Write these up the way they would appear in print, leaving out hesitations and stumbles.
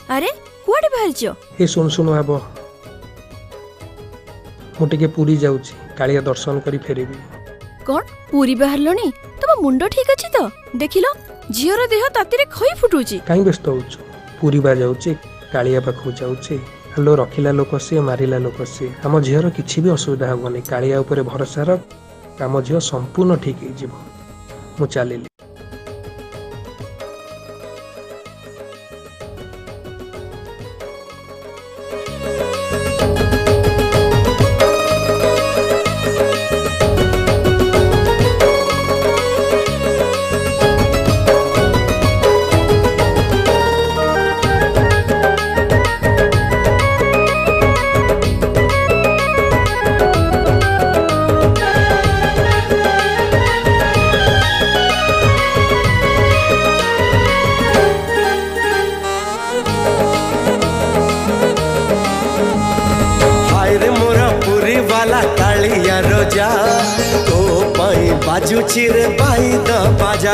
अरे कुआडे बाहरछ? ए सुन सुन आब मुझे पूरी जाऊँ कालिया दर्शन करी फेरबी। कौन पूरी बाहरलणी? तुम मुंड ठीक अच्छी तो देखिल झीर देह ताती खई फुटुची। कहीं व्यस्त हो पूरी बा जाऊँ कालिया पाखु जाऊँ। हेलो रखिला लोक सी मारिला लोक सी आम झीर किसी भी असुविधा हेनी। कालिया उपर भरोसा रख आम झील संपूर्ण ठीक हो चलिली। कालिया रोजा तो पाई बाजू चिरे बाई द बाजा।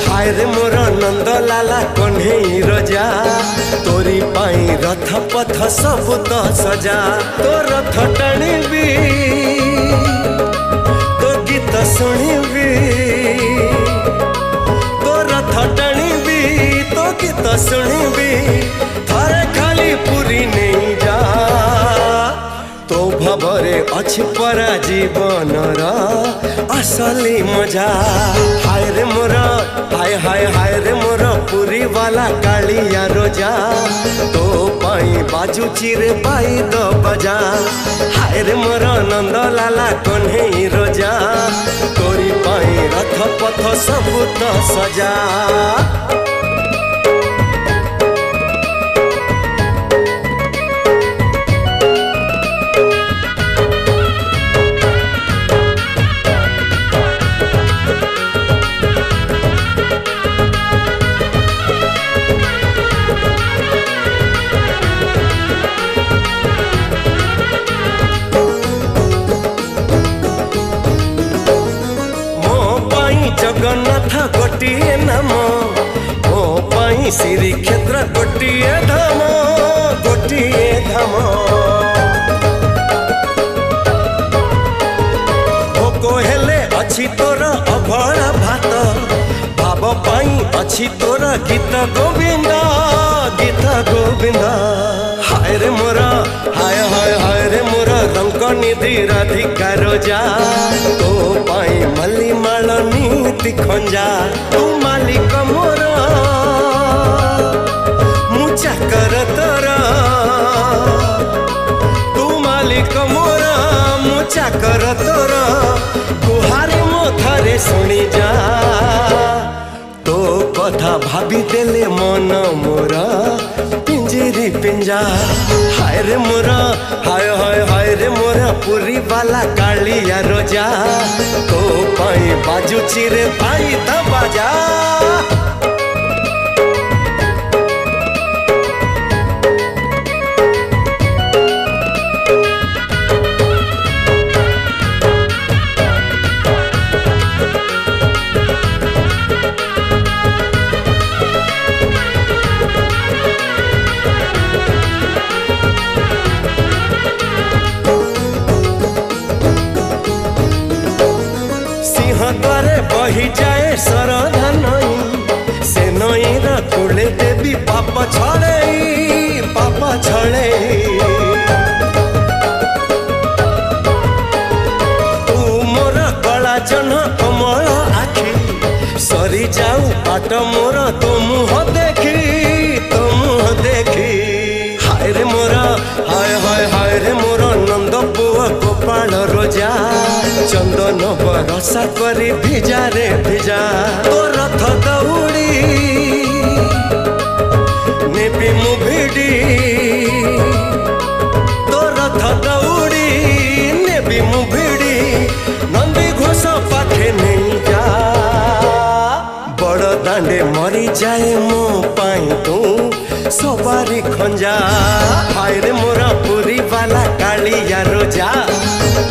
हाय रे मोर नंद लाला कन्हई रोजा तोरी पाई रथ पथ सब तो सजा। तो रथ टाणीबी तो गीत शुणीबी तो रथ टाणीबी तो गीत शुणीबी थरे खाली पूरी नहीं जा तो भवरे अच्छी परा जीवनर असली मजा। हाय रे मोर हाय हाय हाय रे मोर पूरी वाला कालिया रोजा तो पाई बाजू चिरे बाई द बजा। हाय रे मोर नंद लाला कन्हई रोजा तोरी पाई रथ पथ सब तो सजा। जगन्नाथ गोटिए नाम मो पाई श्री क्षेत्र गोटिए धाम गोटिए धाम। भोक हेले अच्छी तोर अभड़ा भात भाव पाई अच्छी तोर गीत गोविंद गीत गोविंद। हाय रे मोर हाय हाय हाय रे मोर रंग निधि राधिका रोजा तो पाई मल्ली माल नीति खंजा। तू मालिक मोर मुचा कर तोर तू मालिक मोर मुचा कर तोर गुहारी मो थरे सुनी जा। तो कथा भाभी देले मन मोर पिंजरी पिंजा। हाय रे मोर हाय हाय हाय रे मोर पूरी वाला कालिया रोजा तो पाई बाजू चिरे पाई द बाजा। द्वारे बही जाए सरधा नई से नईर कूले देवी पाप छड़े पाप छड़े। तू मोर कला जन कमल आखि सरी जाऊ बाट मोर तो मुह देखी। हाय रे मोर हाय हाय हाय रे मोर नंद पुआ गोपाल रोजा चंदन बरसा करी भिजा रे भिजा। तो रथ दौड़ी नेबी मुभिडी तो रथ दौड़ी नेबी मुभिडी नंदी घोष पाखे नहीं जा। बड़ दांडे मरी जाए मो पाई तू सवारी खंजा। हाय रे मोरा पूरी वाला कालिया रोजा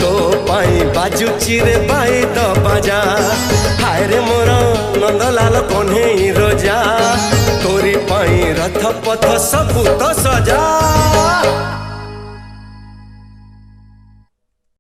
तो पाई बाजू चिरे बाई द बाजा। हाय रे मोरा नंदलाल कन्हई रोजा तोरी पाई रथ ରଥ ପଥ ସବୁ ତ ସଜା